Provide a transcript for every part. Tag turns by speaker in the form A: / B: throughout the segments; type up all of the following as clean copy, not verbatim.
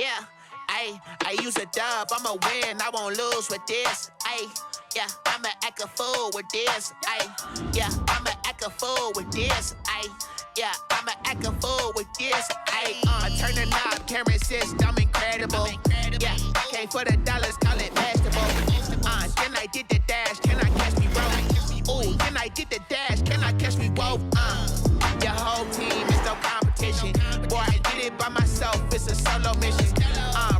A: Yeah, I use a dub, I'ma win, I won't lose with this. Yeah, I'ma act a fool with this. Yeah, I'ma act a fool with this. Yeah, I'ma act a fool with this. I turn the knob, camera assist, I'm incredible. Yeah, came for the dollars, call it basketball. Then I did the dash, can I catch me roll? Ooh, then I did the dash, can I catch me roll? Your whole team is no competition. Boy, I did it by myself, it's a solo mission.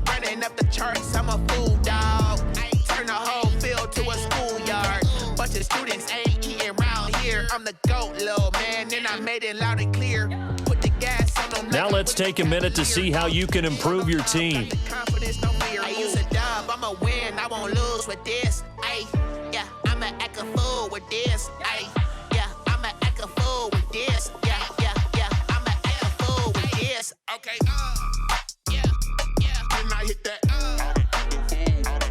A: Running up the charts, I'm a fool, dog. Turn the whole field to a schoolyard. Bunch of students ain't eating round here. I'm the GOAT, little man, and I made it loud and clear. Put the gas on them.
B: Now let's take a minute to see how you can improve your team.
A: I use a dub, I'ma win, I won't lose with this. Yeah, I'ma act a fool with this. Yeah, I'ma act a fool with this. Yeah, I'ma act a fool with this. Okay, yeah, when I hit that. Okay,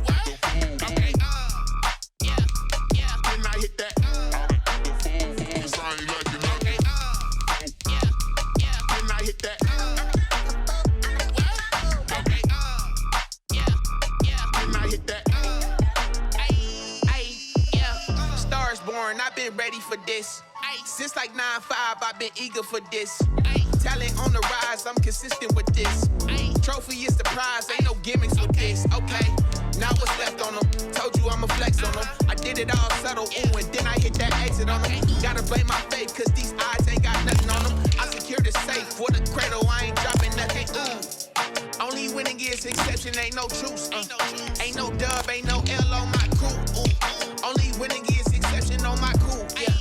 A: yeah, when I hit that. I've been ready for this. Since like 9-5, I've been eager for this. Talent on the rise, I'm consistent with this. Trophy is the prize, ain't no gimmicks with this. Okay, now what's left on them? Told you I'ma flex on them. I did it all subtle, ooh, and then I hit that exit on them. Gotta blame my faith, cause these eyes ain't got nothing on them. I secured the safe for the cradle, I ain't dropping nothing, ooh. Only winning is exception, ain't no truce. Ain't no dub, ain't no L on my crew. Ooh. Only winning is exception on my crew. Yeah.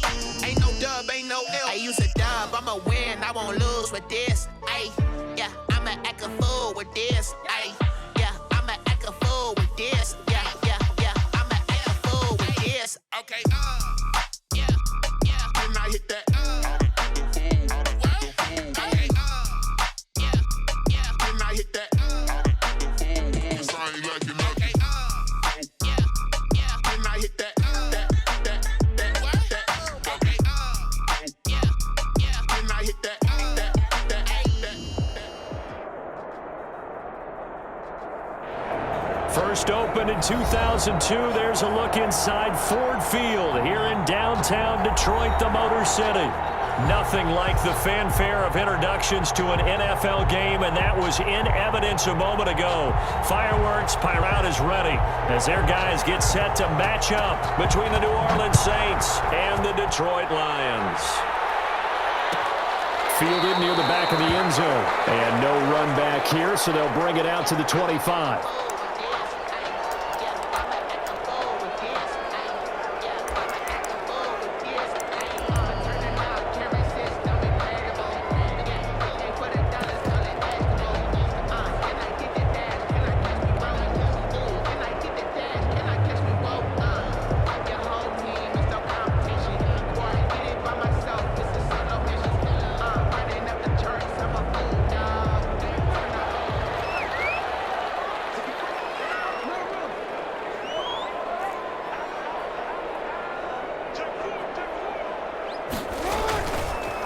A: Ain't no dub, ain't no L. I use a dub, I'ma win, I won't lose with this. Yeah, I'ma act a fool with this. Yeah, I'ma act a fool with this. Yeah, I'ma act a fool with this. Okay, yeah, when I hit that. Okay, yeah, when I hit that.
B: First opened in 2002, there's a look inside Ford Field here in downtown Detroit, the Motor City. Nothing like the fanfare of introductions to an NFL game, and that was in evidence a moment ago. Fireworks, Pyrout is ready as their guys get set to match up between the New Orleans Saints and the Detroit Lions. Fielded near the back of the end zone. And no run back here, so they'll bring it out to the 25.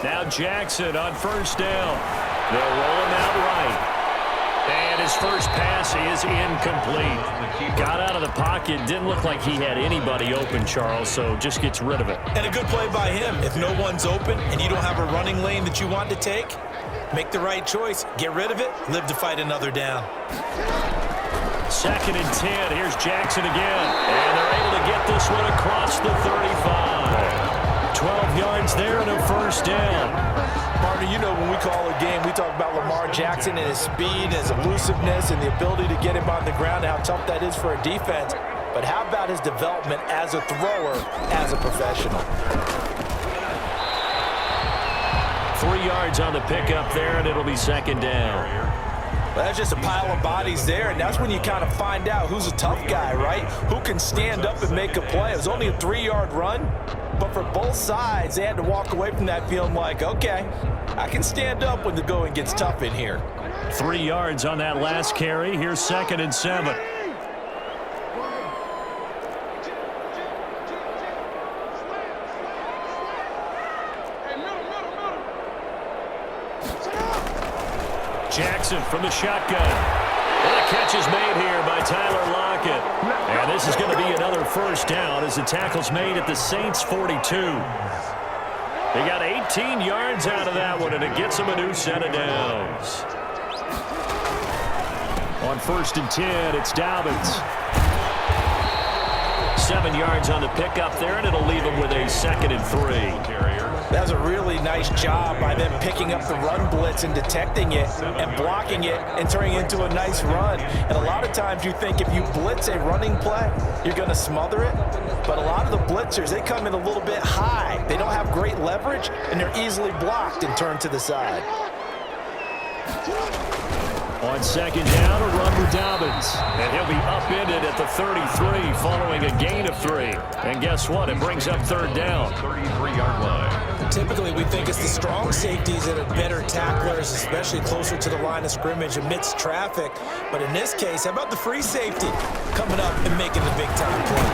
B: Now Jackson on first down. They'll roll him out right. And his first pass is incomplete. Got out of the pocket. Didn't look like he had anybody open, Charles, so just gets rid of it.
C: And a good play by him. If no one's open and you don't have a running lane that you want to take, make the right choice. Get rid of it. Live to fight another down.
B: 2nd and 10. Here's Jackson again. And they're able to get this one across the 35. 12 yards there and a first down.
C: Partner, you know when we call a game, we talk about Lamar Jackson and his speed, his elusiveness, and the ability to get him on the ground and how tough that is for a defense. But how about his development as a thrower, as a professional?
B: 3 yards on the pickup there, and it'll be 2nd down.
C: Well, that's just a pile of bodies there, and that's when you kind of find out who's a tough guy, right? Who can stand up and make a play. It was only a 3-yard run, but for both sides, they had to walk away from that feeling like, okay, I can stand up when the going gets tough in here.
B: 3 yards on that last carry. Here's 2nd and 7. Jackson from the shotgun. And the catch is made here by Tyler Lockett. And this is going to be another first down as the tackle's made at the Saints' 42. They got 18 yards out of that one, and it gets them a new set of downs. On 1st and 10, it's Dobbins. 7 yards on the pickup there, and it'll leave them with a 2nd and 3.
C: That was a really nice job by them picking up the run blitz and detecting it and blocking it and turning it into a nice run. And a lot of times you think if you blitz a running play, you're going to smother it. But a lot of the blitzers, they come in a little bit high. They don't have great leverage, and they're easily blocked and turned to the side.
B: On 2nd down, a run with Dobbins. And he'll be upended at the 33 following a gain of 3. And guess what? It brings up 3rd down.
D: 33-yard line.
C: Typically, we think it's the strong safeties that are better tacklers, especially closer to the line of scrimmage amidst traffic. But in this case, how about the free safety coming up and making the big-time play?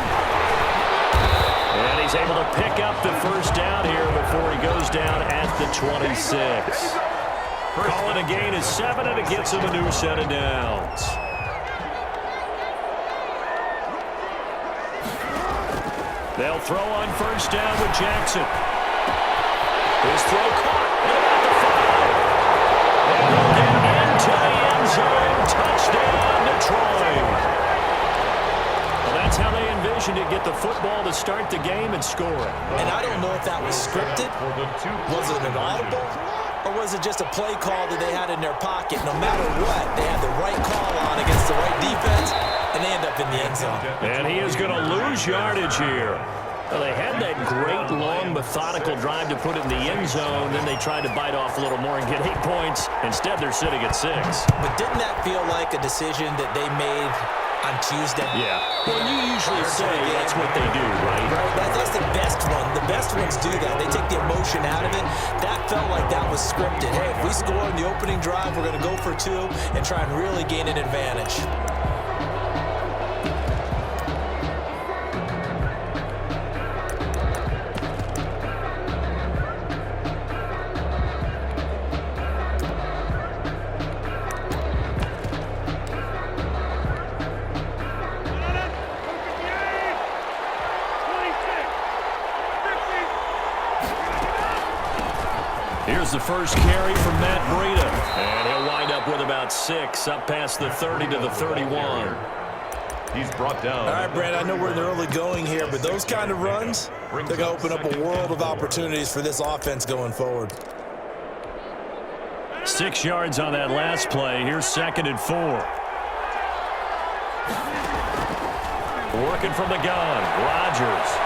B: And he's able to pick up the first down here before he goes down at the 26. Calling a gain is 7, and it gets him a new set of downs. They'll throw on 1st down with Jackson. His throw caught at the 5. And he'll get into the end zone. Touchdown, Detroit. Well, that's how they envisioned it. Get the football to start the game and score it.
C: And I don't know if that was scripted. Was it an audible? Or was it just a play call that they had in their pocket? No matter what, they had the right call on against the right defense, and they end up in the end zone.
B: And he is going to lose yardage here. Well, they had that great, long, methodical drive to put it in the end zone. Then they tried to bite off a little more and get 8 points. Instead, they're sitting at 6.
C: But didn't that feel like a decision that they made on Tuesday?
B: Yeah. Well, you usually say that's what they do, right?
C: Right. That's the best one. The best ones do that. They take the emotion out of it. That felt like that was scripted. Hey, if we score in the opening drive, we're going to go for 2 and try and really gain an advantage.
B: Here's the first carry from Matt Breida. And he'll wind up with about 6, up past the 30 to the 31.
D: He's brought down.
C: All right, Brad, I know we're in the early going here, but those kind of runs, they're going to open up a world of opportunities for this offense going forward.
B: 6 yards on that last play. Here's 2nd and 4. Working from the gun, Rodgers.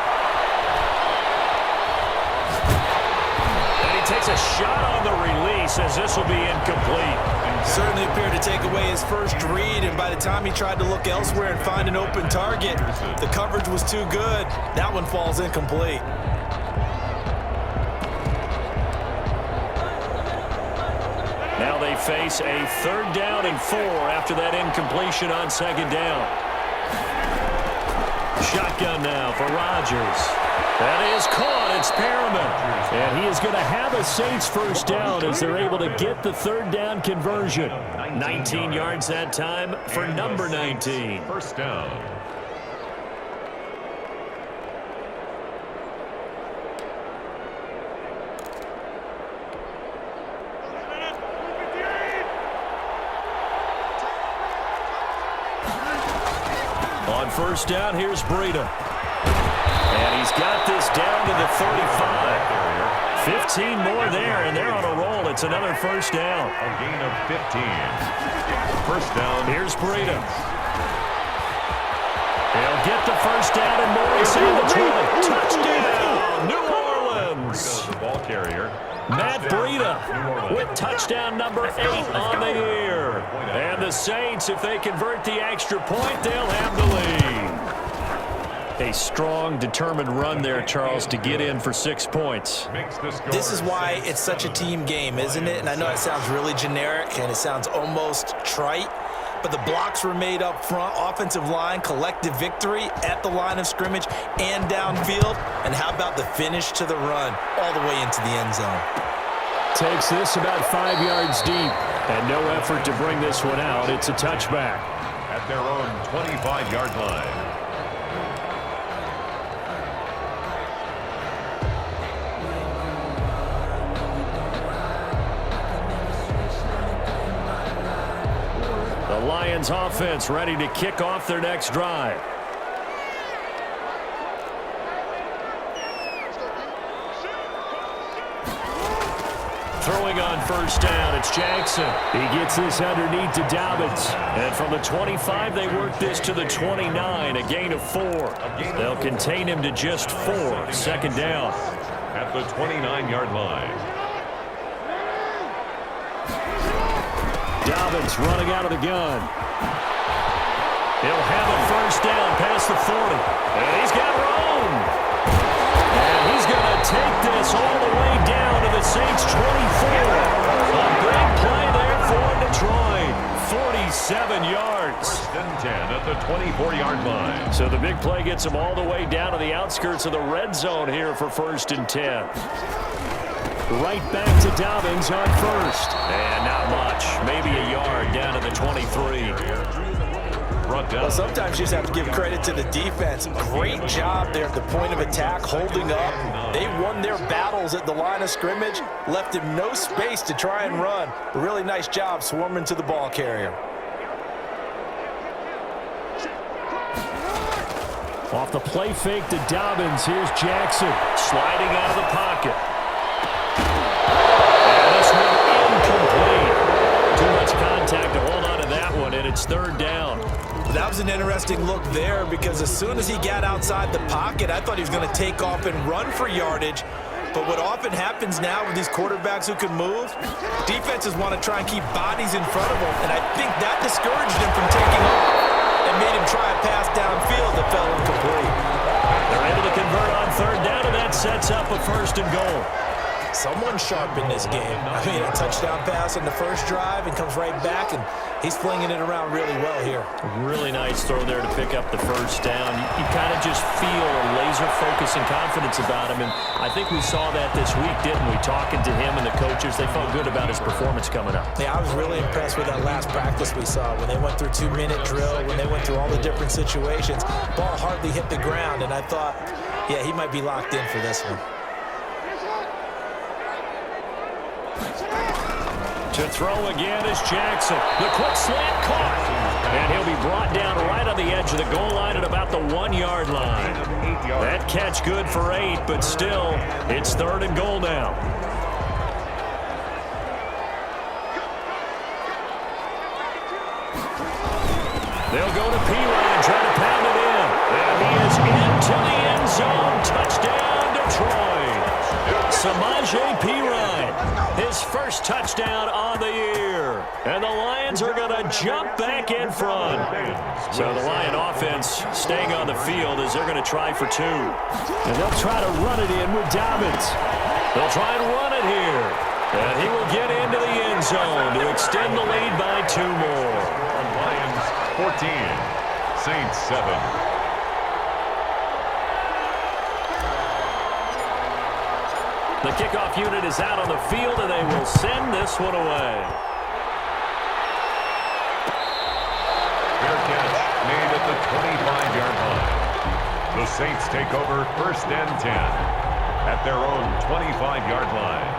B: Takes a shot on the release as this will be incomplete.
C: Certainly appeared to take away his first read, and by the time he tried to look elsewhere and find an open target, the coverage was too good. That one falls incomplete.
B: Now they face a 3rd down and 4 after that incompletion on 2nd down. Shotgun now for Rodgers. That is caught. It's Perriman. And he is going to have a Saints first down as they're able to get the 3rd down conversion. 19 yards that time for number 19.
D: First down.
B: On 1st down, here's Breida. And he's got this down to the 35. 15 more there, and they're on a roll. It's another first down.
D: A gain of 15. First down.
B: Here's Breida. He'll get the first down, and Morris in the 20. Touchdown, New Orleans.
D: The ball carrier.
B: Matt Breida with touchdown number 8 on the year. And the Saints, if they convert the extra point, they'll have the lead. A strong, determined run there, Charles, to get in for 6 points.
C: This is why it's such a team game, isn't it? And I know it sounds really generic and it sounds almost trite, but the blocks were made up front, offensive line, collective victory at the line of scrimmage and downfield. And how about the finish to the run all the way into the end zone?
B: Takes this about 5 yards deep. And no effort to bring this one out. It's a touchback.
D: At their own 25-yard line.
B: The Lions offense ready to kick off their next drive. Throwing on first down, it's Jackson. He gets this underneath to Dobbins. And from the 25, they work this to the 29, a gain of 4. They'll contain him to just 4. Second down.
D: At the 29-yard line.
B: Dobbins running out of the gun. He'll have a first down past the 40. And he's got room. And he's going to take this all the way down to the Saints 24. A big play there for Detroit. 47 yards.
D: First and 10 at the 24-yard line.
B: So the big play gets him all the way down to the outskirts of the red zone here for first and 10. Right back to Dobbins on first. And not much. Maybe a yard down to the 23.
C: Well, sometimes you just have to give credit to the defense. Great job there at the point of attack, holding up. They won their battles at the line of scrimmage, left him no space to try and run. A really nice job swarming to the ball carrier.
B: Off the play fake to Dobbins, here's Jackson sliding out of the pocket. And this one incomplete. Too much contact to hold on to that one, and it's third down.
C: That was an interesting look there because as soon as he got outside the pocket, I thought he was going to take off and run for yardage. But what often happens now with these quarterbacks who can move, defenses want to try and keep bodies in front of them, and I think that discouraged him from taking off and made him try a pass downfield that fell incomplete.
B: They're able to convert on third down, and that sets up a first and goal.
C: Someone sharp in this game. I mean, a touchdown pass in the first drive and comes right back, and he's flinging it around really well here.
B: Really nice throw there to pick up the first down. You kind of just feel a laser focus and confidence about him, and I think we saw that this week, didn't we? Talking to him and the coaches, they felt good about his performance coming up.
C: Yeah, I was really impressed with that last practice we saw when they went through 2-minute drill, when they went through all the different situations. Ball hardly hit the ground, and I thought, yeah, he might be locked in for this one.
B: To throw again is Jackson. The quick slant caught. And he'll be brought down right on the edge of the goal line at about the 1-yard line. That catch good for 8, but still, it's third and goal now. They'll go to P-Ryan, try to pound it in. And he is into the end zone. Touchdown, Detroit. Samaje P-Ryan, his first touchdown on the year. And the Lions are going to jump back in front. So the Lion offense staying on the field as they're going to try for 2. And they'll try to run it in with Dobbins. They'll try and run it here. And he will get into the end zone to extend the lead by 2 more.
D: Lions 14, Saints 7.
B: The kickoff unit is out on the field, and they will send this one away.
D: Fair catch made at the 25-yard line. The Saints take over first and 10 at their own 25-yard line.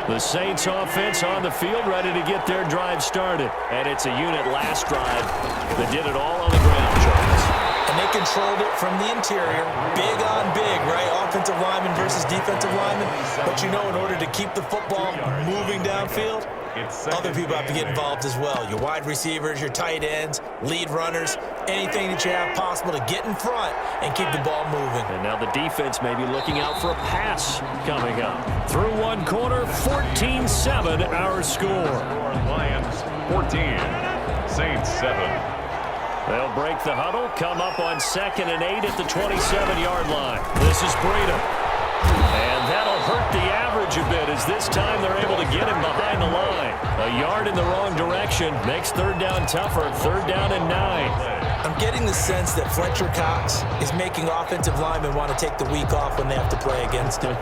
B: The Saints offense on the field ready to get their drive started. And it's a unit last drive that did it all on the ground, Charles.
C: And they controlled it from the interior. Big on big, right? Offensive lineman versus defensive lineman. But you know, in order to keep the football moving downfield, other people have to get involved as well. Your wide receivers, your tight ends, lead runners, anything that you have possible to get in front and keep the ball moving.
B: And now the defense may be looking out for a pass coming up. Through one corner, 14-7 our score.
D: Lions 14, Saints 7.
B: They'll break the huddle, come up on 2nd and 8 at the 27-yard line. This is Breida. And that'll hurt the average a bit as this time they're able to get him behind the line. A yard in the wrong direction makes third down tougher. 3rd down and 9.
C: I'm getting the sense that Fletcher Cox is making offensive linemen want to take the week off when they have to play against him.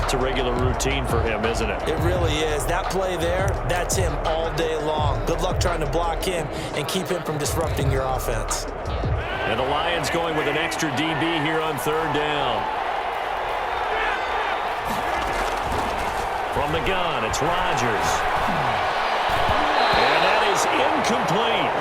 B: It's a regular routine for him, isn't it?
C: It really is. That play there, that's him all day long. Good luck trying to block him and keep him from disrupting your offense.
B: And the Lions going with an extra DB here on third down. From the gun, it's Rodgers. And that is incomplete.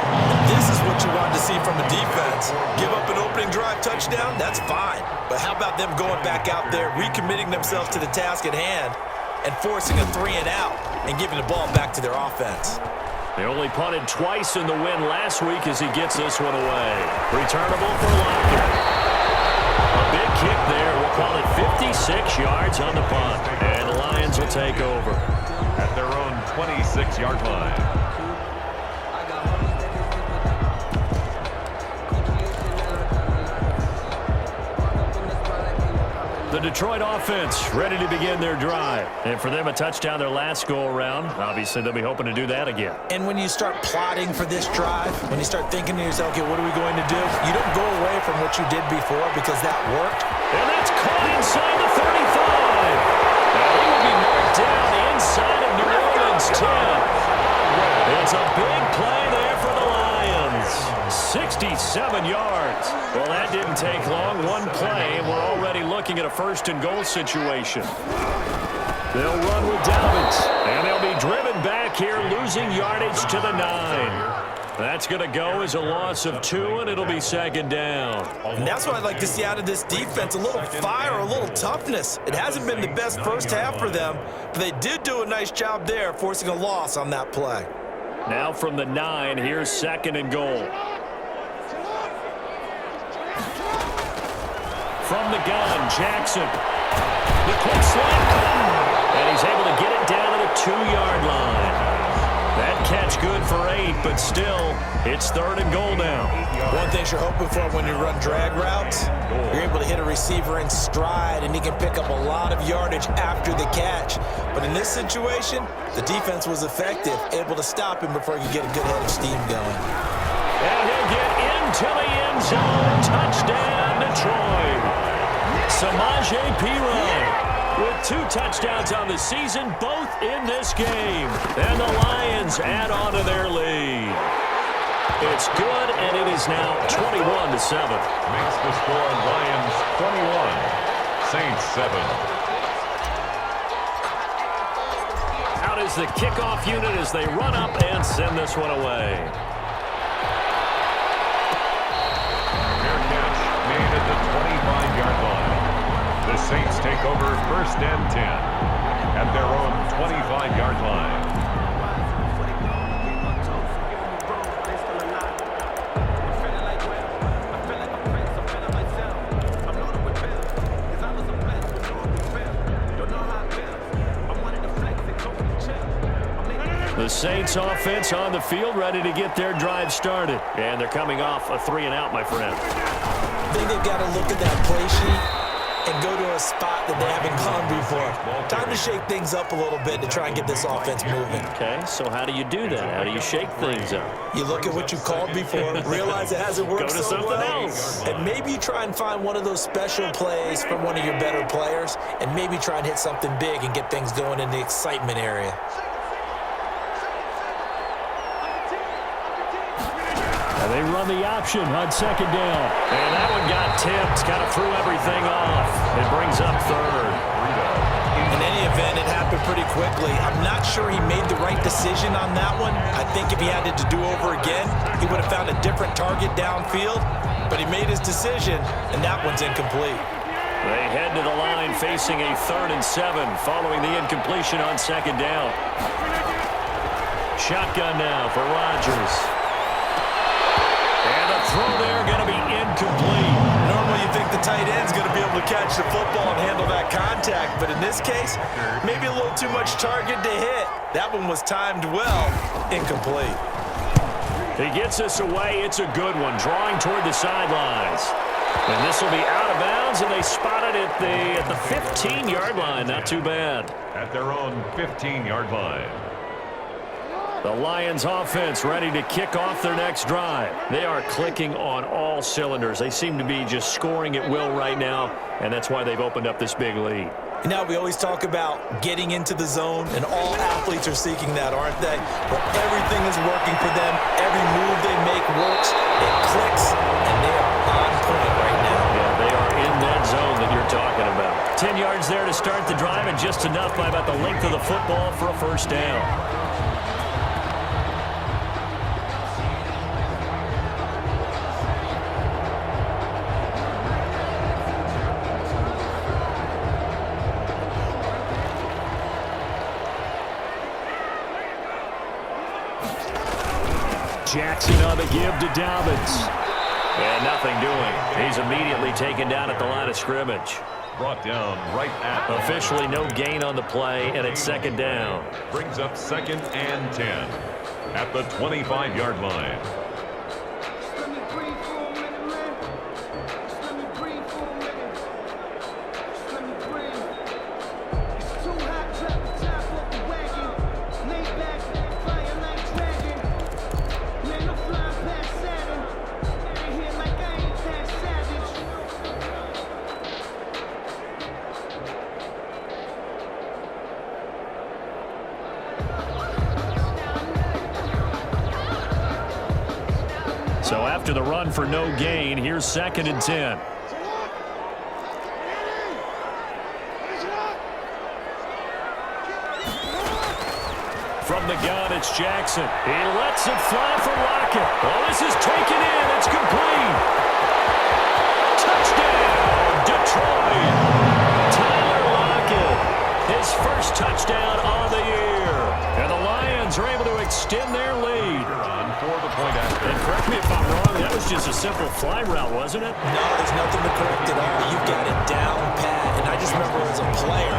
C: This is what you wanted to see from a defense. Give up an opening drive touchdown, that's fine. But how about them going back out there, recommitting themselves to the task at hand, and forcing a 3-and-out and giving the ball back to their offense?
B: They only punted twice in the win last week as he gets this one away. Returnable for Locker. A big kick there. We'll call it 56 yards on the punt. And the Lions will take over
D: at their own 26-yard line.
B: The Detroit offense ready to begin their drive. And for them, a touchdown their last go-around. Obviously, they'll be hoping to do that again.
C: And when you start plotting for this drive, when you start thinking to yourself, okay, what are we going to do? You don't go away from what you did before because that worked.
B: And that's caught inside the 35. Now, he will be marked down inside of New Orleans 10. It's a big play there for the Lions. 67 yards. Well, that didn't take long. One play, and we're already looking at a first-and-goal situation. They'll run with Dobbins, and they'll be driven back here, losing yardage to the 9. That's going to go as a loss of 2, and it'll be second down.
C: And that's what I'd like to see out of this defense, a little fire, a little toughness. It hasn't been the best first half for them, but they did do a nice job there, forcing a loss on that play.
B: Now from the 9, here's second and goal. From the gun, Jackson. The quick slide. And he's able to get it down to the 2-yard line. That catch good for 8, but still, it's third and goal now.
C: One thing you're hoping for when you run drag routes, you're able to hit a receiver in stride, and he can pick up a lot of yardage after the catch. But in this situation, the defense was effective, able to stop him before he could get a good head of steam going.
B: And he'll get into the end zone. Touchdown, Detroit. Samaje Perine with 2 touchdowns on the season, both in this game. And the Lions add on to their lead. It's good, and it is now 21-7.
D: Makes the score Lions 21, Saints 7.
B: Out is the kickoff unit as they run up and send this one away.
D: Fair catch made at the 25-yard line. The Saints take over first and 10 at their own 25-yard line.
B: The Saints offense on the field ready to get their drive started. And they're coming off a 3-and-out, my friend.
C: I think they've got to look at that play sheet and go to a spot that they haven't gone before. Time to shake things up a little bit to try and get this offense moving.
B: Okay, so how do you do that? How do you shake things up?
C: You look at what you called before, realize it hasn't worked
B: Go to
C: so
B: something
C: well,
B: else.
C: and maybe you try and find one of those special plays from one of your better players, and maybe try and hit something big and get things going in the excitement area.
B: And they run the option on second down. And that one got tipped, kind of threw everything off. It brings up third.
C: In any event, it happened pretty quickly. I'm not sure he made the right decision on that one. I think if he had it to do over again, he would have found a different target downfield. But he made his decision, and that one's incomplete.
B: They head to the line facing a 3rd and 7 following the incompletion on second down. Shotgun now for Rodgers. And the throw there going to be incomplete.
C: Normally you think the tight end's going to be able to catch the football and handle that contact, but in this case, maybe a little too much target to hit. That one was timed well, incomplete.
B: He gets this away. It's a good one, drawing toward the sidelines. And this will be out of bounds, and they spot it at the 15-yard line. Not too bad.
D: At their own 15-yard line.
B: The Lions offense ready to kick off their next drive. They are clicking on all cylinders. They seem to be just scoring at will right now, and that's why they've opened up this big lead.
C: Now, we always talk about getting into the zone, and all athletes are seeking that, aren't they? But everything is working for them. Every move they make works. It clicks, and they are on point right now.
B: Yeah, they are in that zone that you're talking about. 10 yards there to start the drive, and just enough by about the length of the football for a first down. Jackson on the give to Dobbins. And nothing doing. He's immediately taken down at the line of scrimmage.
D: Brought down right at
B: Officially no gain on the play, and it's second down.
D: Brings up 2nd and 10 at the 25-yard line.
B: So after the run for no gain, here's 2nd and 10. From the gun, it's Jackson. He lets it fly for Lockett. Oh, this is taken in. It's complete. Touchdown, Detroit. Tyler Lockett, his first touchdown on the year. And the Lions are able to extend their lead.
D: For the point after.
B: And correct me if I'm wrong, that was just a simple fly route, wasn't it?
C: No, there's nothing to correct at all. You've got it down pat. And I just remember as a player,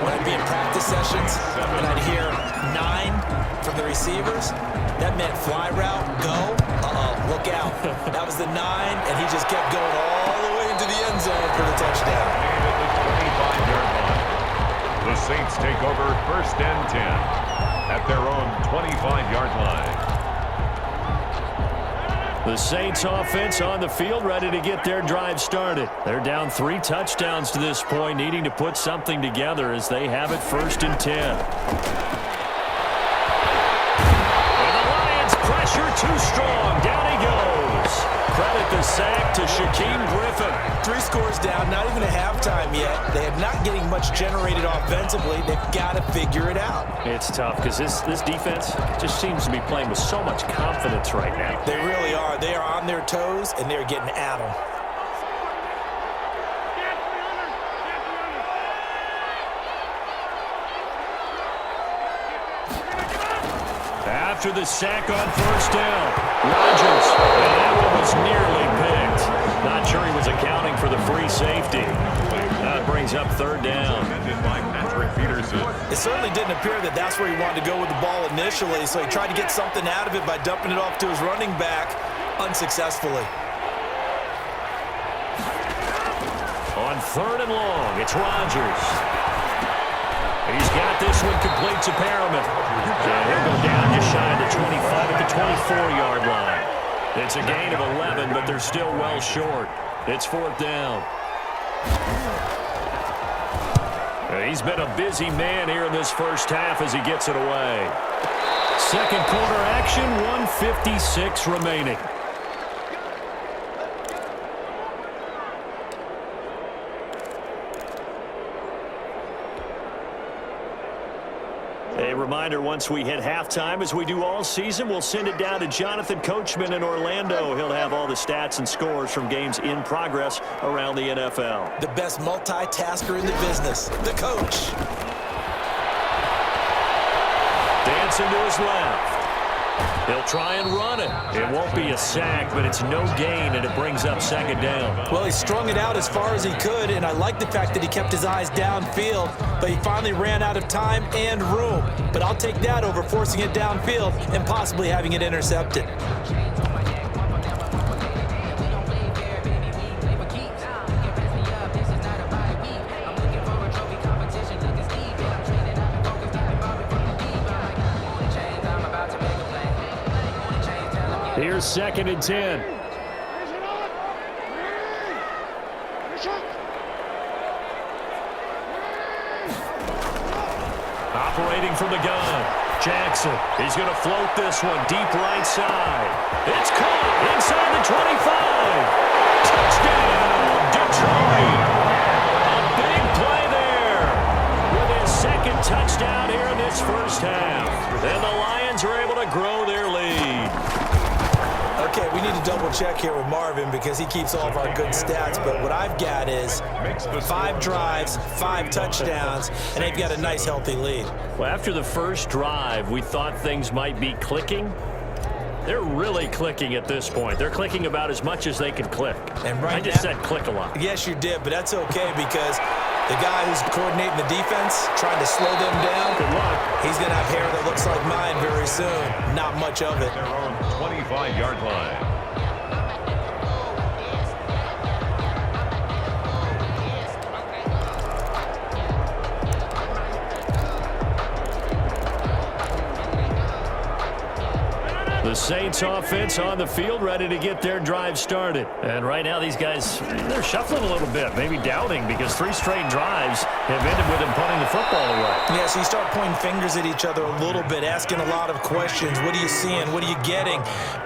C: when I'd be in practice sessions and I'd hear 9 from the receivers, that meant fly route, go, look out. That was the 9, and he just kept going all the way into the end zone for the touchdown.
D: And at the 25-yard line, the Saints take over 1st and 10 at their own 25-yard line.
B: The Saints offense on the field, ready to get their drive started. They're down 3 touchdowns to this point, needing to put something together as they have it 1st and 10. And the Lions pressure too strong. Down he goes. Credit the sack to Shaquem Griffin.
C: 3 scores down, not even at halftime yet. They are not getting much generated offensively. They've got to figure it out.
B: It's tough because this defense just seems to be playing with so much confidence right now.
C: They really are. They are on their toes, and they're getting at them.
B: After the sack on 1st down, Rodgers, and that one was nearly picked. Not sure he was accounting for the free safety. That brings up 3rd down.
D: By Patrick Peterson.
C: It certainly didn't appear that that's where he wanted to go with the ball initially, so he tried to get something out of it by dumping it off to his running back unsuccessfully.
B: On 3rd and long, it's Rodgers. He's got this one complete to Perriman. And he'll go down just shy of the 25 at the 24-yard line. It's a gain of 11, but they're still well short. It's 4th down. He's been a busy man here in this first half as he gets it away. Second quarter action, 1:56 remaining. A reminder, once we hit halftime, as we do all season, we'll send it down to Jonathan Coachman in Orlando. He'll have all the stats and scores from games in progress around the NFL.
C: The best multitasker in the business, the coach.
B: Dancing to his left. He'll try and run it. It won't be a sack, but it's no gain, and it brings up 2nd down.
C: Well, he strung it out as far as he could, and I like the fact that he kept his eyes downfield, but he finally ran out of time and room. But I'll take that over forcing it downfield and possibly having it intercepted.
B: Here's 2nd and 10. Operating from the gun. Jackson, he's going to float this one deep right side. It's caught inside the 25. Touchdown, Detroit. A big play there with his 2nd touchdown here in this first half. And the Lions are able to grow their lead.
C: Okay, we need to double-check here with Marvin because he keeps all of our good stats. But what I've got is 5 drives, 5 touchdowns, and they've got a nice, healthy lead.
B: Well, after the first drive, we thought things might be clicking. They're really clicking at this point. They're clicking about as much as they can click.
C: And right
B: I just said click a lot.
C: Yes, you did, but that's okay because the guy who's coordinating the defense, trying to slow them down,
B: Good luck.
C: he's going to have hair that looks like mine very soon. Not much of it.
D: Their own 25-yard line.
B: The Saints offense on the field, ready to get their drive started. And right now these guys, they're shuffling a little bit, maybe doubting, because 3 straight drives have ended with them punting the football away.
C: Yeah, so you start pointing fingers at each other a little bit, asking a lot of questions. What are you seeing? What are you getting?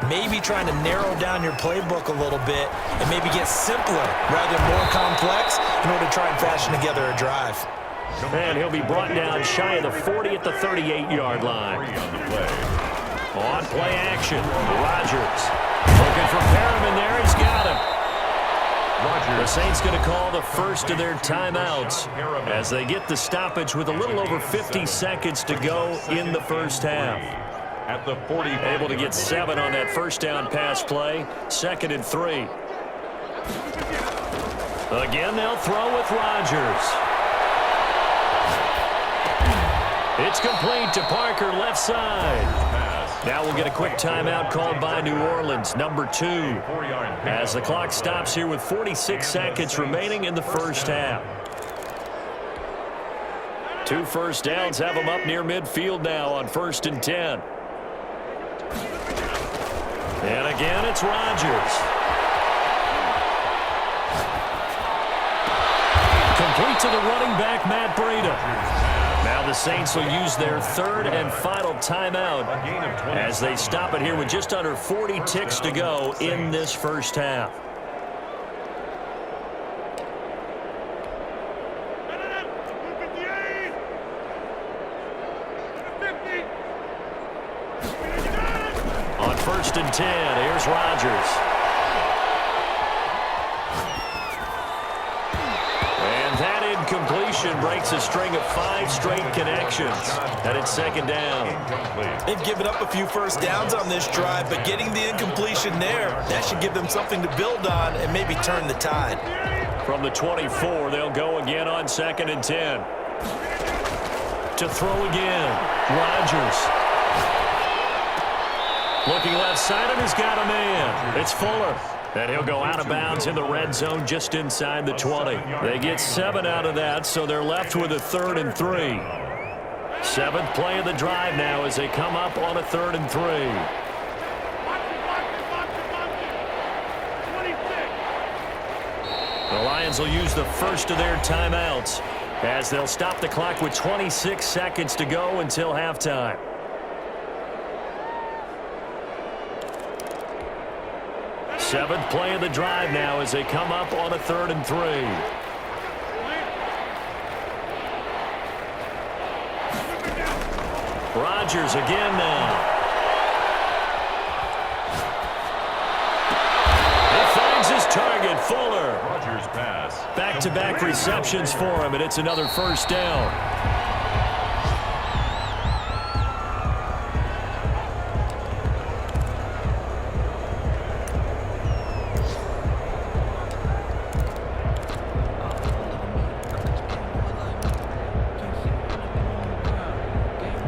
C: Maybe trying to narrow down your playbook a little bit and maybe get simpler rather than more complex in order to try and fashion together a drive.
B: And he'll be brought down shy of the 40 at the 38-yard line.
D: On the play.
B: On play action, Rodgers looking for Perriman there. He's got him. The Saints going to call the first of their timeouts as they get the stoppage with a little over 50 seconds to go in the first half.
D: At the 40.
B: Able to get 7 on that first down pass play. 2nd and 3. Again, they'll throw with Rodgers. It's complete to Parker, left side. Now we'll get a quick timeout called by New Orleans, number 2, as the clock stops here with 46 seconds remaining in the first half. 2 first downs have them up near midfield now on 1st and 10. And again, it's Rodgers. Complete to the running back, Matt Breida. Now the Saints will use their 3rd and final timeout as they stop it here with just under 40 ticks to go in this first half. On 1st and 10, here's Rodgers. Completion breaks a string of 5 straight connections. And it's 2nd down.
C: They've given up a few first downs on this drive, but getting the incompletion there, that should give them something to build on and maybe turn the tide.
B: From the 24, they'll go again on 2nd and 10. To throw again, Rodgers. Looking left side, and he's got a man. It's Fuller. And he'll go out of bounds in the red zone just inside the 20. They get 7 out of that, so they're left with a 3rd and 3. 7th play of the drive now as they come up on a 3rd and 3. The Lions will use the first of their timeouts as they'll stop the clock with 26 seconds to go until halftime. Seventh play of the drive now as they come up on a 3rd and 3. Rodgers again now. He finds his target, Fuller.
D: Rodgers pass.
B: Back-to-back receptions for him, and it's another first down.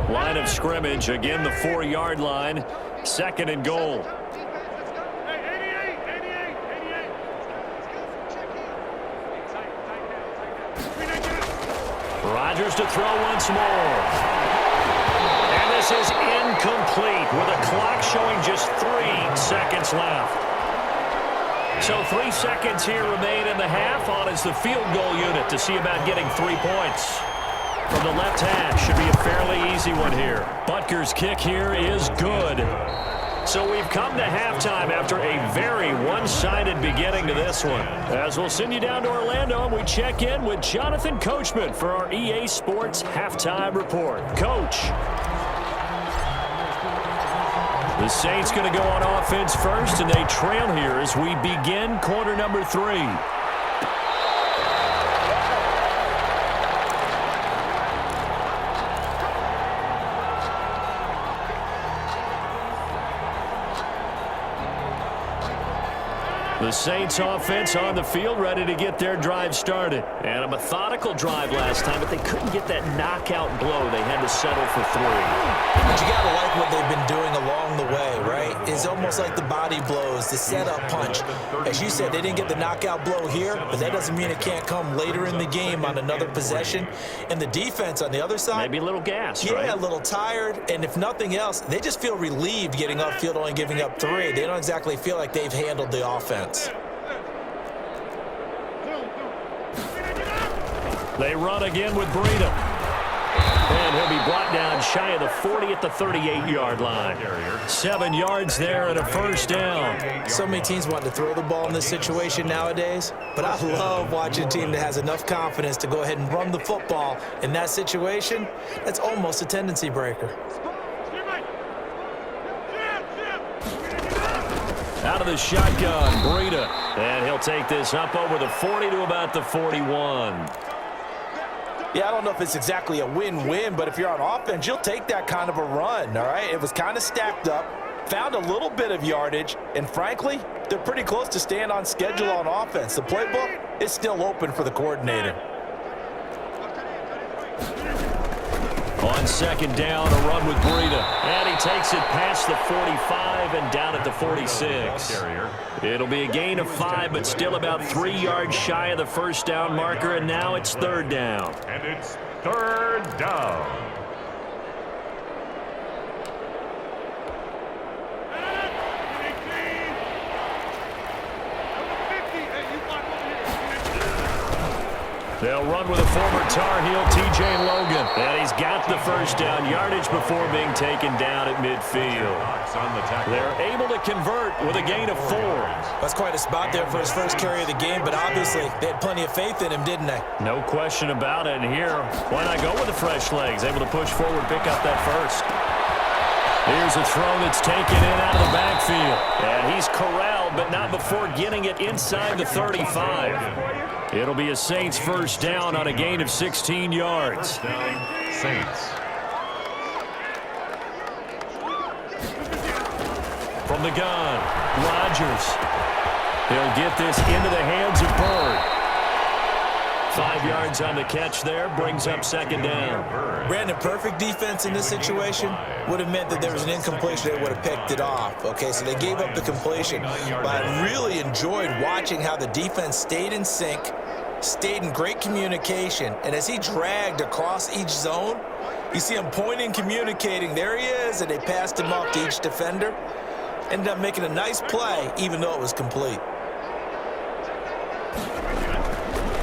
B: Line of scrimmage, again the 4-yard line, 2nd and goal. Rodgers to throw once more. And this is incomplete with a clock showing just 3 seconds seconds left. So 3 seconds here remain in the half. On is the field goal unit to see about getting 3 points. From the left hash, should be a fairly easy one here. Butker's kick here is good. So we've come to halftime after a very one-sided beginning to this one. As we'll send you down to Orlando, and we check in with Jonathan Coachman for our EA Sports Halftime Report. Coach. The Saints going to go on offense first, and they trail here as we begin quarter number 3. The Saints offense on the field, ready to get their drive started. And a methodical drive last time, but they couldn't get that knockout blow. They had to settle for 3.
C: But you got to like what they've been doing along the way, right? It's almost like the body blows, the setup punch. As you said, they didn't get the knockout blow here, but that doesn't mean it can't come later in the game on another possession. And the defense on the other side.
B: Maybe a little gassed, right?
C: Yeah, a little tired. And if nothing else, they just feel relieved getting upfield, only giving up 3. They don't exactly feel like they've handled the offense.
B: They run again with Breida. And he'll be brought down shy of the 40 at the 38-yard line. 7 yards there and a first down.
C: So many teams want to throw the ball in this situation nowadays, but I love watching a team that has enough confidence to go ahead and run the football. In that situation, that's almost a tendency breaker.
B: Out of the shotgun, Breida. And he'll take this up over the 40 to about the 41.
C: Yeah, I don't know if it's exactly a win-win, but if you're on offense, you'll take that kind of a run, all right? It was kind of stacked up, found a little bit of yardage, and frankly, they're pretty close to staying on schedule on offense. The playbook is still open for the coordinator.
B: On second down, a run with Breida. And he takes it past the 45 and down at the 46. It'll be a gain of 5, but still about 3 yards shy of the first down marker, and now it's third down.
D: And it's third down.
B: They'll run with a former Tar Heel, T.J. Logan. And he's got the first down yardage before being taken down at midfield. They're able to convert with a gain of 4.
C: That's quite a spot there for his first carry of the game, but obviously they had plenty of faith in him, didn't they?
B: No question about it. And here, why not go with the fresh legs? Able to push forward, pick up that first. Here's a throw that's taken in out of the backfield. And he's corralled, but not before getting it inside the 35. It'll be a Saints first down on a gain of 16 yards.
D: Saints.
B: From the gun, Rodgers. He'll get this into the hands of Bird. 5 yards on the catch there, brings up second down.
C: Brandon, perfect defense in this situation would have meant that there was an incompletion that would have picked it off. Okay, so they gave up the completion. But I really enjoyed watching how the defense stayed in sync, stayed in great communication. And as he dragged across each zone, you see him pointing, communicating. There he is, and they passed him off to each defender. Ended up making a nice play, even though it was complete.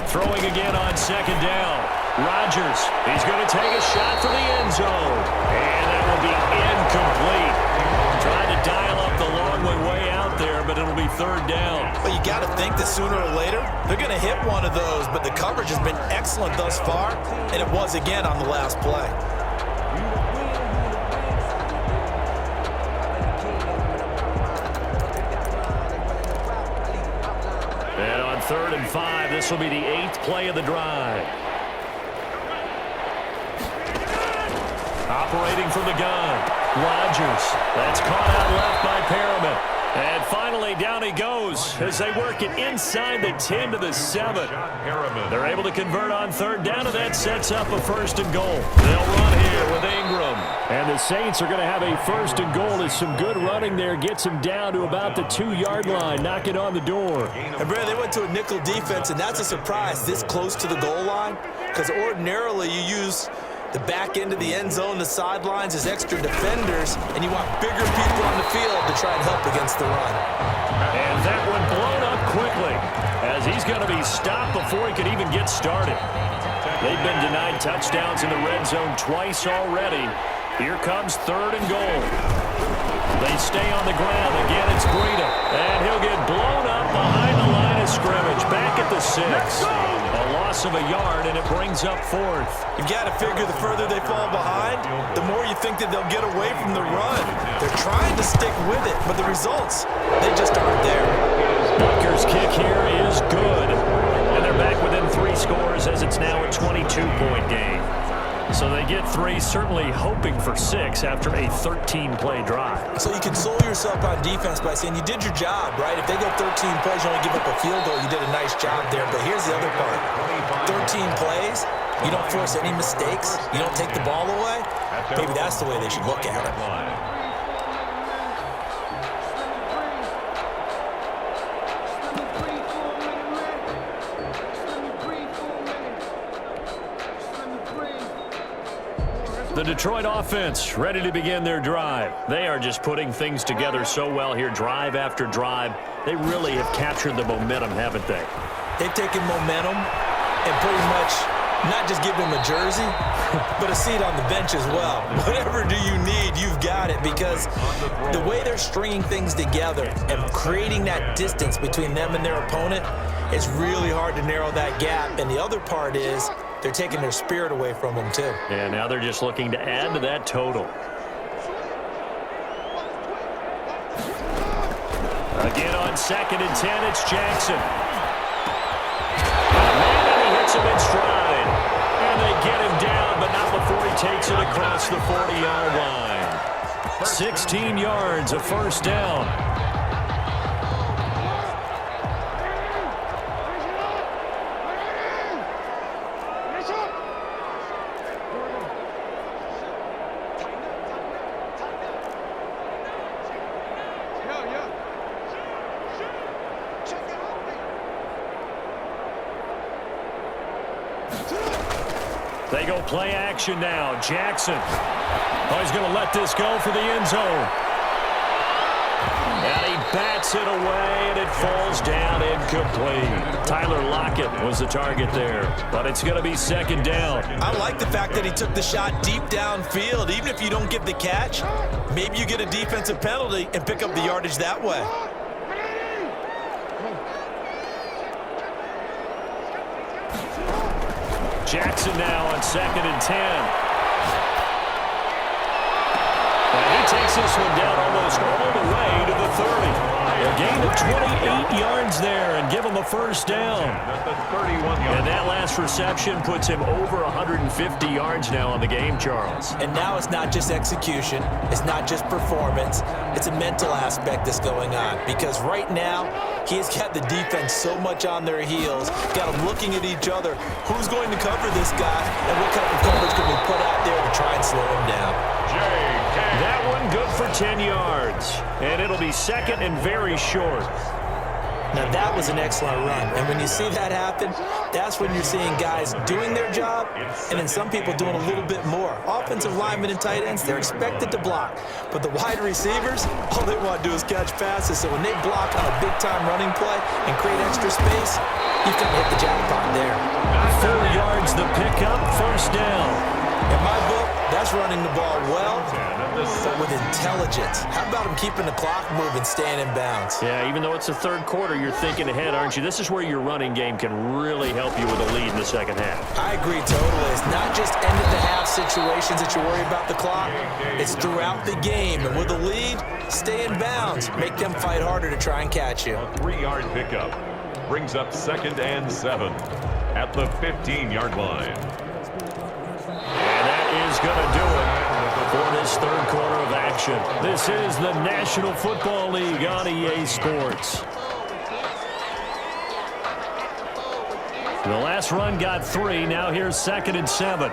B: Throwing again on second down. Rodgers, he's going to take a shot for the end zone. And that will be incomplete. Trying to dial up the long way out there, but it'll be third down.
C: But you got to think that sooner or later, they're going to hit one of those, but the coverage has been excellent thus far, and it was again on the last play.
B: And on 3rd and 5, this will be the 8th play of the drive. Operating from the gun, Rodgers. That's caught out left by Perriman. And finally, down he goes as they work it inside the 10 to the 7. They're able to convert on third down, and that sets up a first and goal. They'll run here with Ingram. And the Saints are going to have a first and goal as some good running there gets them down to about the 2-yard line, knocking on the door.
C: And, Brad, they went to a nickel defense, and that's a surprise this close to the goal line because ordinarily you use The back end of the end zone, the sidelines is extra defenders, and you want bigger people on the field to try and help against the run.
B: And that one blown up quickly as he's going to be stopped before he could even get started. They've been denied touchdowns in the red zone twice already. Here comes 3rd and goal. They stay on the ground. Again, it's Breida. And he'll get blown up behind the line of scrimmage. Back at the 6. A loss of a yard, and it brings up 4th.
C: You've got to figure the further they fall behind, the more you think that they'll get away from the run. They're trying to stick with it, but the results, they just aren't there.
B: Butker's kick here is good. And they're back within 3 scores as it's now a 22-point game. So they get 3, certainly hoping for 6 after a 13-play drive.
C: So you console yourself on defense by saying you did your job, right? If they go 13 plays, you only give up a field goal, you did a nice job there. But here's the other part. 13 plays, you don't force any mistakes, you don't take the ball away. Maybe that's the way they should look at it.
B: The Detroit offense ready to begin their drive. They are just putting things together so well here, drive after drive. They really have captured the momentum, haven't they?
C: They've taken momentum and pretty much not just give them a jersey, but a seat on the bench as well. Whatever do you need, you've got it, because the way they're stringing things together and creating that distance between them and their opponent, it's really hard to narrow that gap. And the other part is they're taking their spirit away from them, too.
B: And now they're just looking to add to that total. Again on 2nd and 10, it's Jackson. And he hits him in stride. And they get him down, but not before he takes it across the 40-yard line. 16 yards, a first down. They go play action now. Jackson. Oh, he's going to let this go for the end zone. And he bats it away, and it falls down incomplete. Tyler Lockett was the target there, but it's going to be 2nd down.
C: I like the fact that he took the shot deep downfield. Even if you don't get the catch, maybe you get a defensive penalty and pick up the yardage that way.
B: Jackson now on 2nd and 10. And he takes this one down almost all the way to the 30. A gain of 28 yards there and give him a first down. And that last reception puts him over 150 yards now on the game, Charles.
C: And now it's not just execution. It's not just performance. It's a mental aspect that's going on. Because right now, he has got the defense so much on their heels, got them looking at each other. Who's going to cover this guy, and what kind of coverage can we put out there to try and slow him down?
B: That one good for 10 yards. And it'll be 2nd and very short.
C: Now, that was an excellent run. And when you see that happen, that's when you're seeing guys doing their job and then some people doing a little bit more. Offensive linemen and tight ends, they're expected to block. But the wide receivers, all they want to do is catch passes. So when they block on a big-time running play and create extra space, you've got to hit the jackpot there.
B: 4 yards the pickup, first down.
C: In my book, that's running the ball well with intelligence. How about him keeping the clock moving, staying in bounds?
B: Yeah, even though it's the 3rd quarter, you're thinking ahead, aren't you? This is where your running game can really help you with a lead in the 2nd half.
C: I agree totally. It's not just end-of-the-half situations that you worry about the clock. It's throughout the game. And with a lead, stay in bounds. Make them fight harder to try and catch you.
D: A 3-yard pickup brings up 2nd and 7 at the 15-yard line.
B: And that is going to do it for this 3rd quarter of action. This is the National Football League on EA Sports. The last run got 3. Now here's 2nd and 7.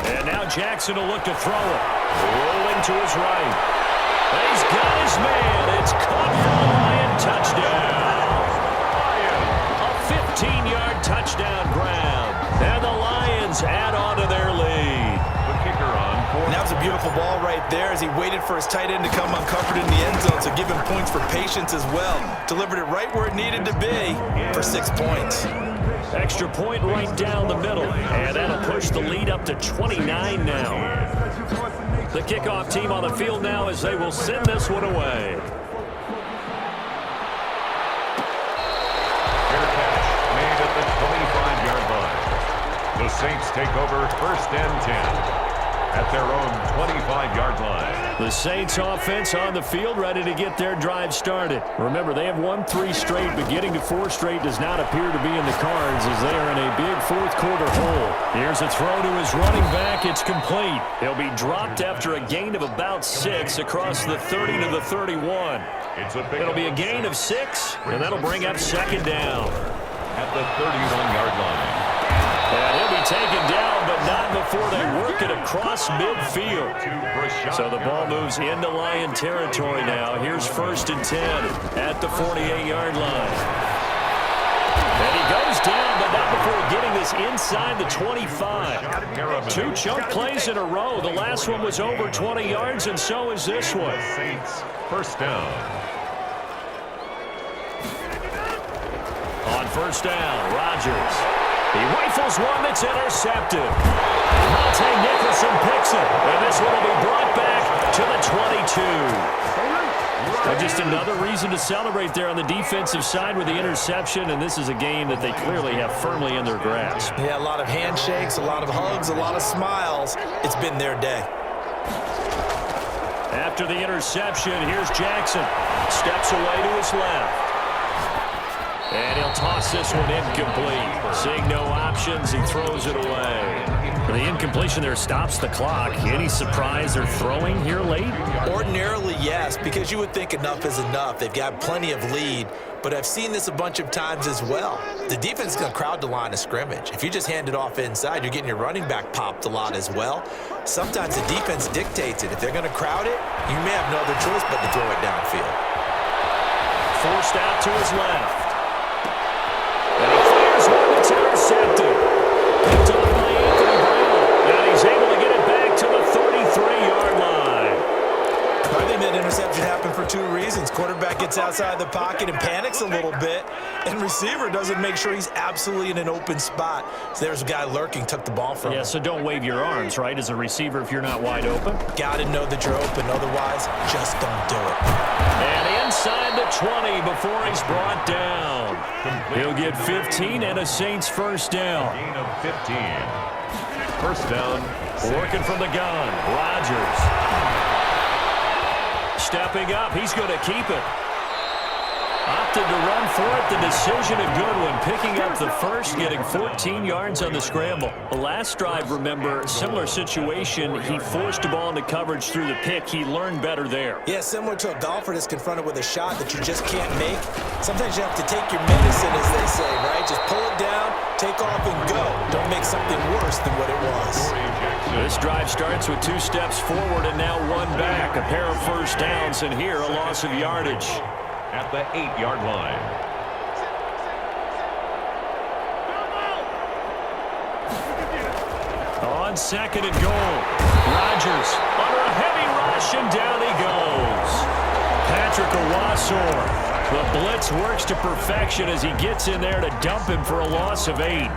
B: And now Jackson will look to throw it. Rolling to his right. He's got his man. It's caught for a Lion touchdown.
C: right there as he waited for his tight end to come uncovered in the end zone, so give him points for patience as well. Delivered it right where it needed to be for 6 points.
B: Extra point right down the middle, and that'll push the lead up to 29 now. The kickoff team on the field now as they will send this one away.
D: Fair catch made at the 25-yard line. The Saints take over 1st and 10 at their own 25-yard line.
B: The Saints offense on the field ready to get their drive started. Remember, they have won 3 straight, but getting to 4 straight does not appear to be in the cards as they are in a big fourth-quarter hole. Here's a throw to his running back. It's complete. He'll be dropped after a gain of about 6 across the 30 to the 31. It'll be a gain of 6, and that'll bring up 2nd down.
D: At the 31-yard line.
B: And he'll be taken down, but not before they work it across midfield. So the ball moves into Lion territory now. Here's 1st and 10 at the 48-yard line. And he goes down, but not before getting this inside the 25. 2 chunk plays in a row. The last one was over 20 yards, and so is this one.
D: Saints, 1st down.
B: On 1st down, Rodgers. He rifles one that's intercepted. Monte Nicholson picks it, and this one will be brought back to the 22. And just another reason to celebrate there on the defensive side with the interception, and this is a game that they clearly have firmly in their grasp.
C: Yeah, a lot of handshakes, a lot of hugs, a lot of smiles. It's been their day.
B: After the interception, here's Jackson. Steps away to his left. And he'll toss this one incomplete. Seeing no options, he throws it away. The incompletion there stops the clock. Any surprise they're throwing here late?
C: Ordinarily, yes, because you would think enough is enough. They've got plenty of lead, but I've seen this a bunch of times as well. The defense is going to crowd the line of scrimmage. If you just hand it off inside, you're getting your running back popped a lot as well. Sometimes the defense dictates it. If they're going to crowd it, you may have no other choice but to throw it downfield.
B: Forced out to his left. And he fires one that's intercepted. Picked up by Anthony Brown. And he's able to get it back to the 33-yard line.
C: I think that interception happened for 2 reasons. Quarterback gets outside the pocket and panics a little bit, and receiver doesn't make sure he's absolutely in an open spot. So there's a guy lurking, took the ball from him.
B: Yeah, so don't wave your arms, right, as a receiver if you're not wide open.
C: Got to know that you're open. Otherwise, just don't do it.
B: And inside the 20 before he's brought down. He'll get 15 and a Saints 1st down.
D: Gain of 15. 1st down.
B: Working from the gun, Rodgers. Stepping up, he's going to keep it. Opted to run for it. The decision a good one. Picking up the first, getting 14 yards on the scramble. The last drive, remember, similar situation. He forced a ball into coverage through the pick. He learned better there.
C: Yeah, similar to a golfer that's confronted with a shot that you just can't make. Sometimes you have to take your medicine, as they say, right? Just pull it down, take off, and go. Don't make something worse than what it was.
B: This drive starts with 2 steps forward and now 1 back. A pair of 1st downs, and here a loss of yardage.
D: At the 8-yard line.
B: On 2nd and goal. Rodgers under a heavy rush, and down he goes. Patrick Owasor. The blitz works to perfection as he gets in there to dump him for a loss of 8.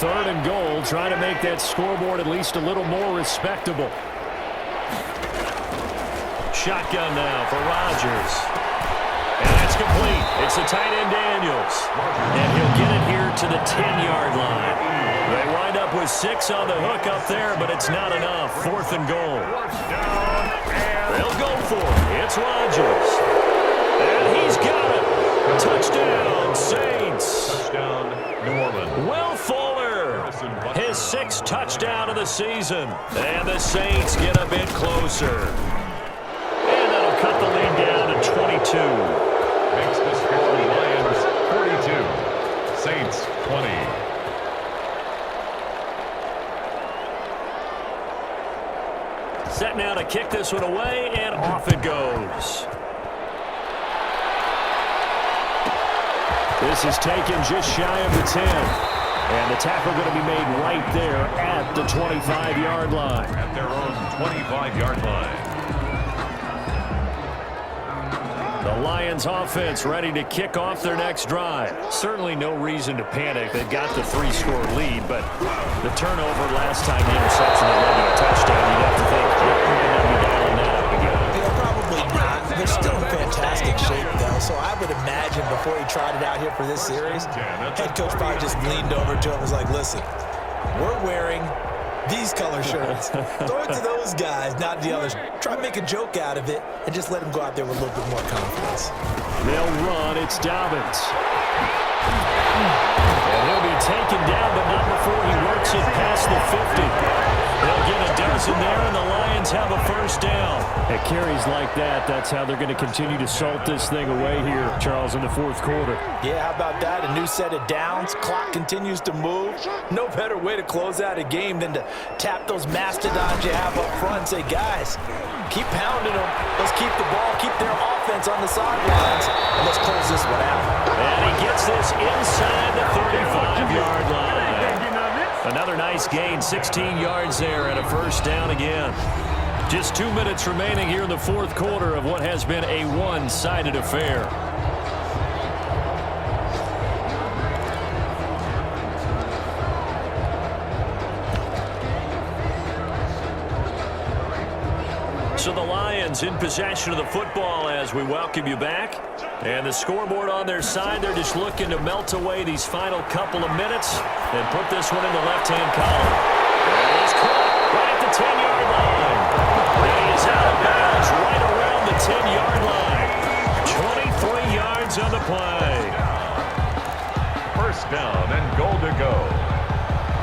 B: Third and goal, trying to make that scoreboard at least a little more respectable. Shotgun now for Rodgers. And that's complete. It's the tight end Daniels. And he'll get it here to the 10-yard line. They wind up with 6 on the hook up there, but it's not enough. 4th and goal. They'll go for it. It's Rodgers. And he's got it. Touchdown, Saints.
D: Touchdown, New Orleans.
B: Will Fuller, his 6th touchdown of the season. And the Saints get a bit closer. And that'll cut the lead down to 22.
D: Makes the score Lions 42, Saints 20.
B: Set now to kick this one away, and off it goes. This is taken just shy of the 10. And the tackle going to be made right there at the 25-yard line.
D: At their own 25-yard line.
B: The Lions offense ready to kick off their next drive. Certainly no reason to panic. They've got the 3-score lead, but the turnover last time, the interception that led to a touchdown, you'd have to think they might not be dialing that up again.
C: Yeah, probably not. They're still in fantastic shape, though, so I would imagine before he tried it out here for this series, head coach probably just leaned over to him and was like, listen, we're wearing these color shirts. Throw it to those guys, not the others. Try to make a joke out of it and just let them go out there with a little bit more confidence.
B: They'll run. It's Dobbins. And he'll be taken down, but not before he works it past the 50. They'll get a dozen there, and the Lions have a first down. At carries like that, that's how they're going to continue to salt this thing away here, Charles, in the fourth quarter.
C: Yeah, how about that? A new set of downs. Clock continues to move. No better way to close out a game than to tap those mastodons you have up front and say, guys, keep pounding them. Let's keep the ball, keep their offense on the sidelines, and let's close this one out.
B: And he gets this inside the 35-yard line. Another nice gain, 16 yards there, and a first down again. Just 2 minutes remaining here in the fourth quarter of what has been a one-sided affair. So the Lions in possession of the football as we welcome you back. And the scoreboard on their side, they're just looking to melt away these final couple of minutes and put this one in the left-hand column. And he's caught right at the 10-yard line. And he is out of bounds right around the 10-yard line. 23 yards on the play.
D: First down and goal to go.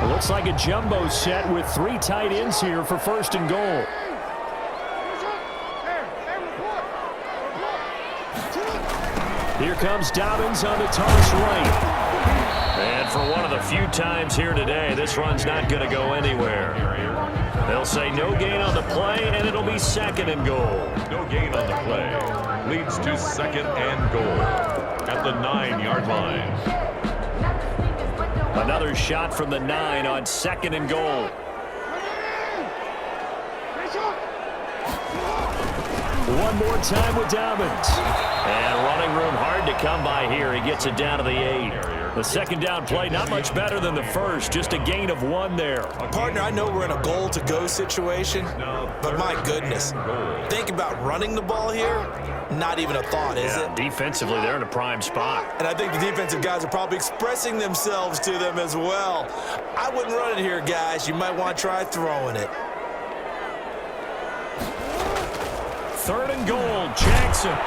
B: It looks like a jumbo set with 3 tight ends here for first and goal. Here comes Dobbins on the toss right. And for one of the few times here today, this run's not going to go anywhere. They'll say no gain on the play, and it'll be second and goal.
D: No gain on the play. Leads to second and goal at the 9-yard line.
B: Another shot from the 9 on second and goal. One more time with Dobbins. And running room hard to come by here. He gets it down to the 8. The second down play, not much better than the first. Just a gain of 1 there.
C: Partner, I know we're in a goal-to-go situation, but my goodness. Think about running the ball here. Not even a thought, is it?
B: Defensively, they're in a prime spot.
C: And I think the defensive guys are probably expressing themselves to them as well. I wouldn't run it here, guys. You might want to try throwing it.
B: Third and goal, Jackson. And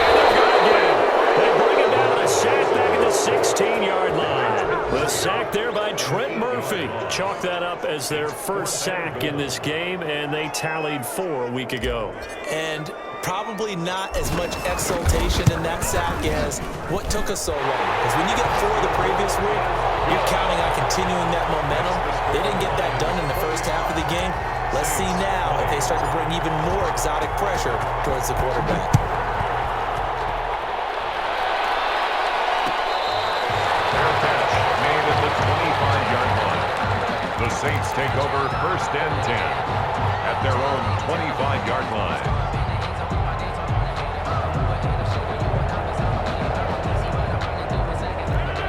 B: they're good again. They bring him down, a sack back at the 16-yard line. The sack there by Trent Murphy. Chalk that up as their first sack in this game, and they tallied 4 a week ago.
C: And probably not as much exultation in that sack as what took us so long. Because when you get 4 the previous week, you're counting on continuing that momentum. They didn't get that done in the first half of the game. Let's see now if they start to bring even more exotic pressure towards the quarterback.
D: Fair catch made at the 25-yard line. The Saints take over first and 10 at their own 25-yard line.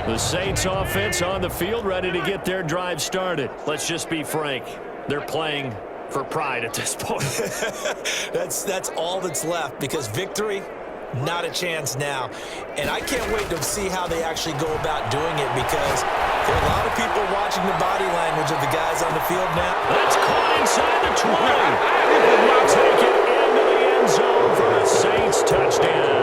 B: The Saints offense on the field, ready to get their drive started. Let's just be frank. They're playing for pride at this point.
C: That's all that's left, because victory, not a chance now. And I can't wait to see how they actually go about doing it, because there are a lot of people watching the body language of the guys on the field now.
B: That's caught inside the 20. And we'll take it into the end zone for a Saints touchdown.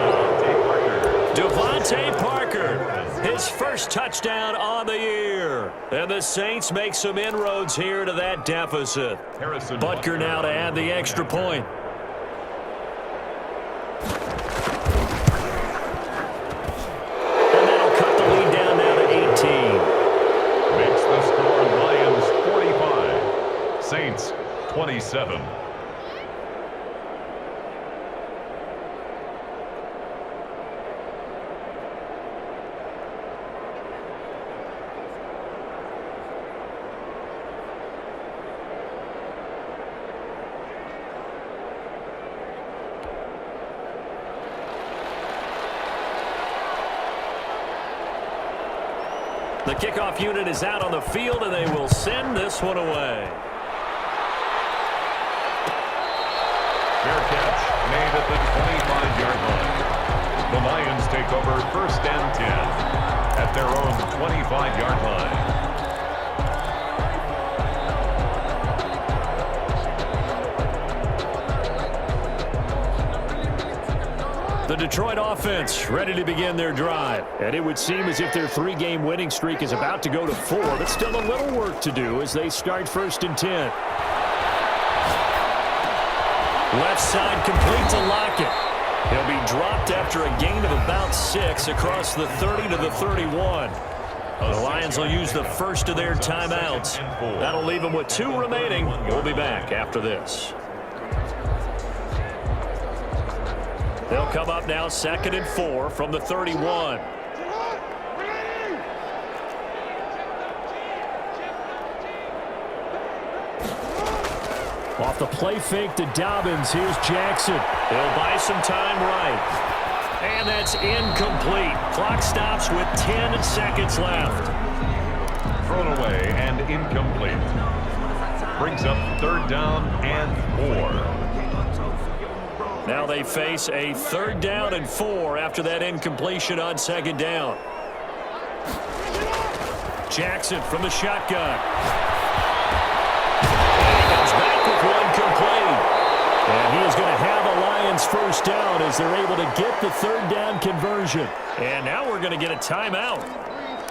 B: Devontae Parker, his first touchdown on the year. And the Saints make some inroads here to that deficit. Butker now to add the extra point. And that'll cut the lead down now to 18.
D: Makes the score Lions 45, Saints 27.
B: The kickoff unit is out on the field, and they will send this one away.
D: Fair catch made at the 25-yard line. The Lions take over 1st and 10 at their own 25-yard line.
B: The Detroit offense ready to begin their drive. And it would seem as if their 3-game winning streak is about to go to 4, but still a little work to do as they start 1st and 10. Left side complete to Lockett. He'll be dropped after a gain of about 6 across the 30 to the 31. The Lions will use the first of their timeouts. That'll leave them with 2 remaining. We'll be back after this. They'll come up now 2nd and 4 from the 31. Off the play fake to Dobbins. Here's Jackson. He'll buy some time right. And that's incomplete. Clock stops with 10 seconds left.
D: Thrown away and incomplete. Brings up 3rd down and 4.
B: Now they face a 3rd down and 4 after that incompletion on 2nd down. Jackson from the shotgun. And he comes back with one complete. And he is going to have a Lions 1st down as they're able to get the 3rd down conversion. And now we're going to get a timeout.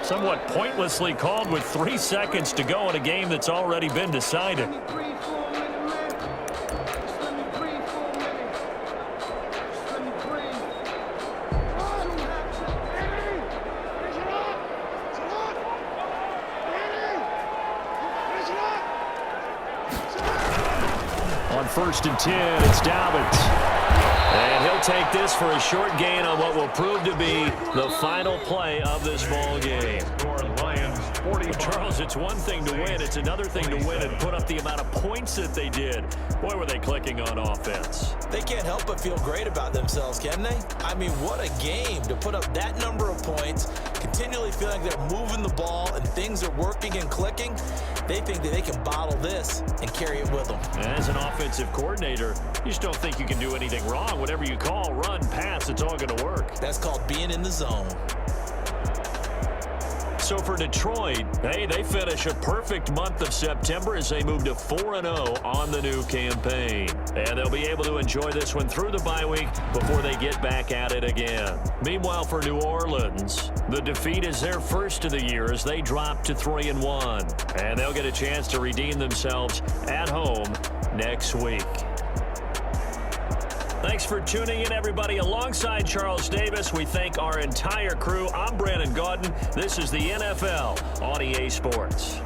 B: Somewhat pointlessly called with 3 seconds to go in a game that's already been decided. On 1st and 10, it's Dobbins. And he'll take this for a short gain on what will prove to be the final play of this ball game. Charles, it's one thing to win. It's another thing to win and put up the amount of points that they did. Boy, were they clicking on offense.
C: They can't help but feel great about themselves, can they? I mean, what a game to put up that number of points, continually feeling like they're moving the ball and things are working and clicking. They think that they can bottle this and carry it with them.
B: As an offensive coordinator, you just don't think you can do anything wrong. Whatever you call, run, pass, it's all going to work.
C: That's called being in the zone.
B: So for Detroit, hey, they finish a perfect month of September as they move to 4-0 on the new campaign. And they'll be able to enjoy this one through the bye week before they get back at it again. Meanwhile, for New Orleans, the defeat is their first of the year as they drop to 3-1. And they'll get a chance to redeem themselves at home next week. Thanks for tuning in, everybody. Alongside Charles Davis, we thank our entire crew. I'm Brandon Gaudin. This is the NFL on EA Sports.